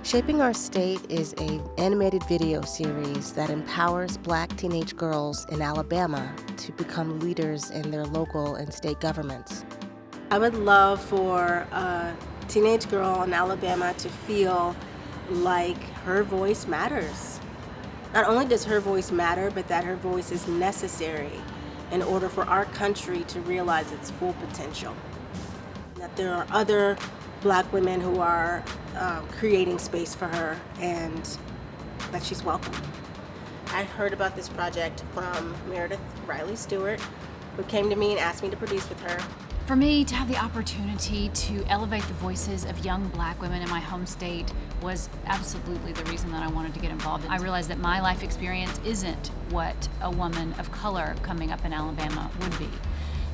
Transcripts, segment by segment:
Shaping Our State is an animated video series that empowers Black teenage girls in Alabama to become leaders in their local and state governments. I would love for a teenage girl in Alabama to feel like her voice matters. Not only does her voice matter, but that her voice is necessary in order for our country to realize its full potential. That there are other Black women who are creating space for her and that she's welcome. I heard about this project from Meredith Riley Stewart, who came to me and asked me to produce with her. For me, to have the opportunity to elevate the voices of young Black women in my home state was absolutely the reason that I wanted to get involved. I realized that my life experience isn't what a woman of color coming up in Alabama would be.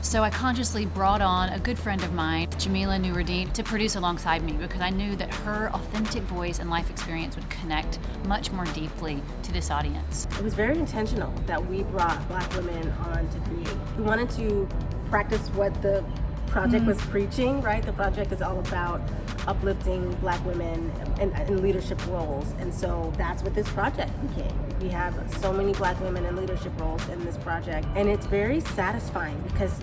So I consciously brought on a good friend of mine, Jamila Nuruddin, to produce alongside me because I knew that her authentic voice and life experience would connect much more deeply to this audience. It was very intentional that we brought Black women on to create. We wanted to practice what the project was preaching, right? The project is all about uplifting Black women in leadership roles, and so that's what this project became. We have so many Black women in leadership roles in this project, and it's very satisfying because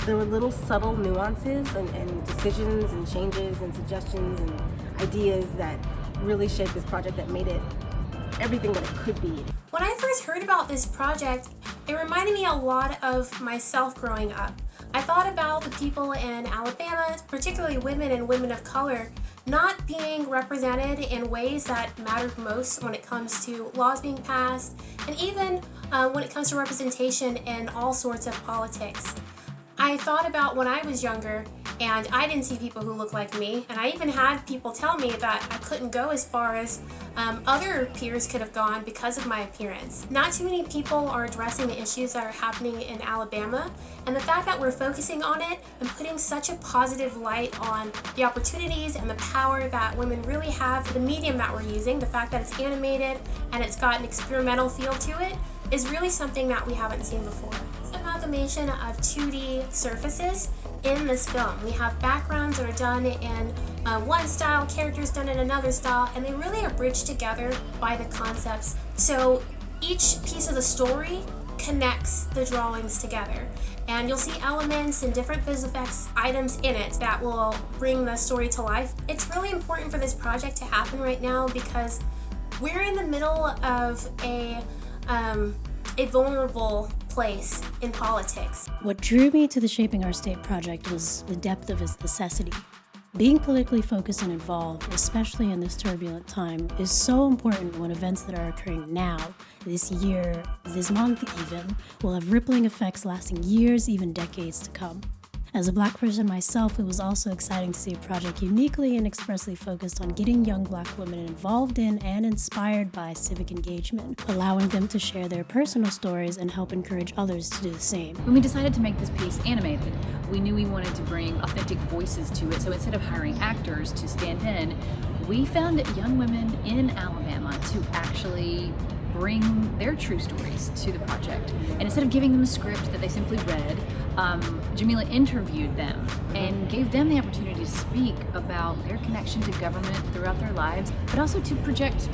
there were little subtle nuances and decisions and changes and suggestions and ideas that really shaped this project that made it everything that it could be. When I first heard about this project, it reminded me a lot of myself growing up. I thought about the people in Alabama, particularly women and women of color, not being represented in ways that mattered most when it comes to laws being passed, and even when it comes to representation in all sorts of politics. I thought about when I was younger and I didn't see people who looked like me, and I even had people tell me that I couldn't go as far as other peers could have gone because of my appearance. Not too many people are addressing the issues that are happening in Alabama, and the fact that we're focusing on it and putting such a positive light on the opportunities and the power that women really have, the medium that we're using, the fact that it's animated and it's got an experimental feel to it, is really something that we haven't seen before. It's an amalgamation of 2D surfaces in this film. We have backgrounds that are done in one style, characters done in another style, and they really are bridged together by the concepts. So each piece of the story connects the drawings together, and you'll see elements and different visual effects items in it that will bring the story to life. It's really important for this project to happen right now because we're in the middle of a vulnerable place in politics. What drew me to the Shaping Our State project was the depth of its necessity. Being politically focused and involved, especially in this turbulent time, is so important when events that are occurring now, this year, this month even, will have rippling effects lasting years, even decades to come. As a Black person myself, it was also exciting to see a project uniquely and expressly focused on getting young Black women involved in and inspired by civic engagement, allowing them to share their personal stories and help encourage others to do the same. When we decided to make this piece animated, we knew we wanted to bring authentic voices to it, so instead of hiring actors to stand in, we found young women in Alabama to actually bring their true stories to the project. And instead of giving them a script that they simply read, Jamila interviewed them and gave them the opportunity to speak about their connection to government throughout their lives, but also to project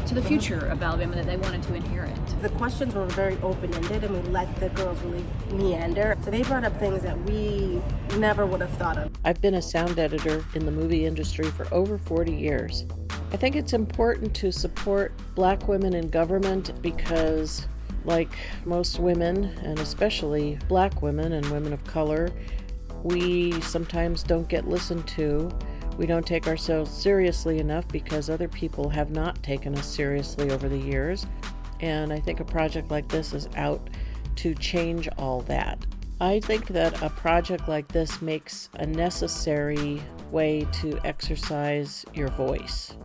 to the future of Alabama that they wanted to inherit. The questions were very open-ended, and we let the girls really meander. So they brought up things that we never would have thought of. I've been a sound editor in the movie industry for over 40 years. I think it's important to support Black women in government because, like most women, and especially Black women and women of color, we sometimes don't get listened to. We don't take ourselves seriously enough because other people have not taken us seriously over the years. And I think a project like this is out to change all that. I think that a project like this makes a necessary way to exercise your voice.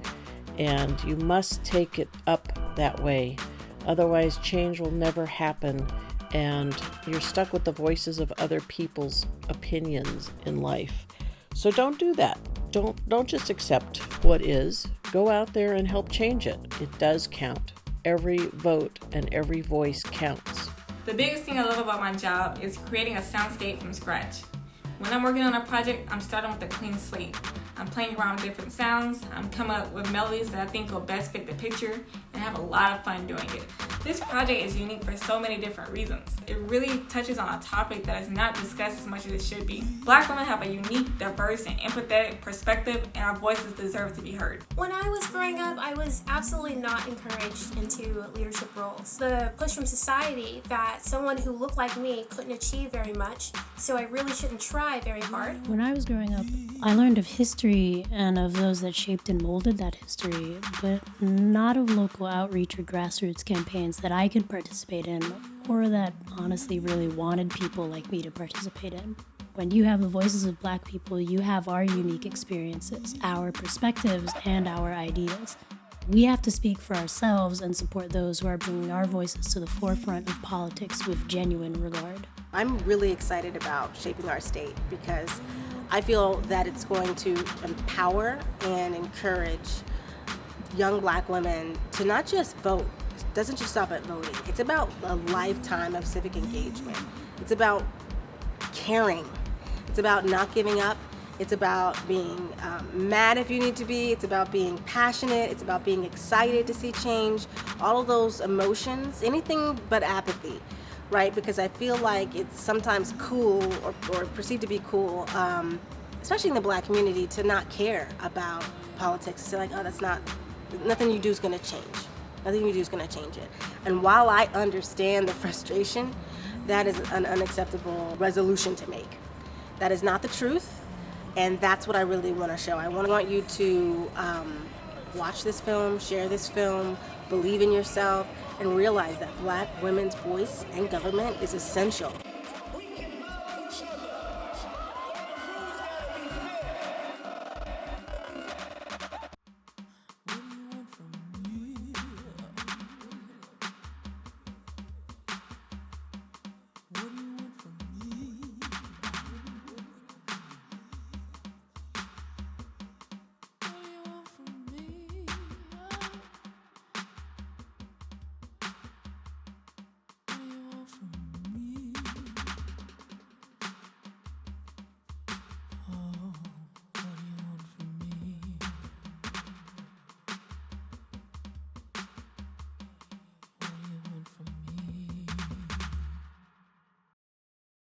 And you must take it up that way. Otherwise, change will never happen, and you're stuck with the voices of other people's opinions in life. So don't do that. Don't just accept what is. Go out there and help change it. It does count. Every vote and every voice counts. The biggest thing I love about my job is creating a soundscape from scratch. When I'm working on a project, I'm starting with a clean slate. I'm playing around with different sounds. I'm coming up with melodies that I think will best fit the picture, and have a lot of fun doing it. This project is unique for so many different reasons. It really touches on a topic that is not discussed as much as it should be. Black women have a unique, diverse, and empathetic perspective, and our voices deserve to be heard. When I was growing up, I was absolutely not encouraged into leadership roles. The push from society that someone who looked like me couldn't achieve very much, so I really shouldn't try very hard. When I was growing up, I learned of history and of those that shaped and molded that history, but not of local outreach or grassroots campaigns that I could participate in, or that honestly really wanted people like me to participate in. When you have the voices of Black people, you have our unique experiences, our perspectives, and our ideas. We have to speak for ourselves and support those who are bringing our voices to the forefront of politics with genuine regard. I'm really excited about shaping our state because I feel that it's going to empower and encourage young Black women to not just vote. It doesn't just stop at voting. It's about a lifetime of civic engagement. It's about caring. It's about not giving up. It's about being mad if you need to be. It's about being passionate. It's about being excited to see change. All of those emotions, anything but apathy, right? Because I feel like it's sometimes cool or perceived to be cool, especially in the Black community, to not care about politics. To say like, oh, that's not, nothing you do is going to change. Nothing you do is going to change it. And while I understand the frustration, that is an unacceptable resolution to make. That is not the truth, and that's what I really want to show. I want you to watch this film, share this film, believe in yourself, and realize that Black women's voice in government is essential.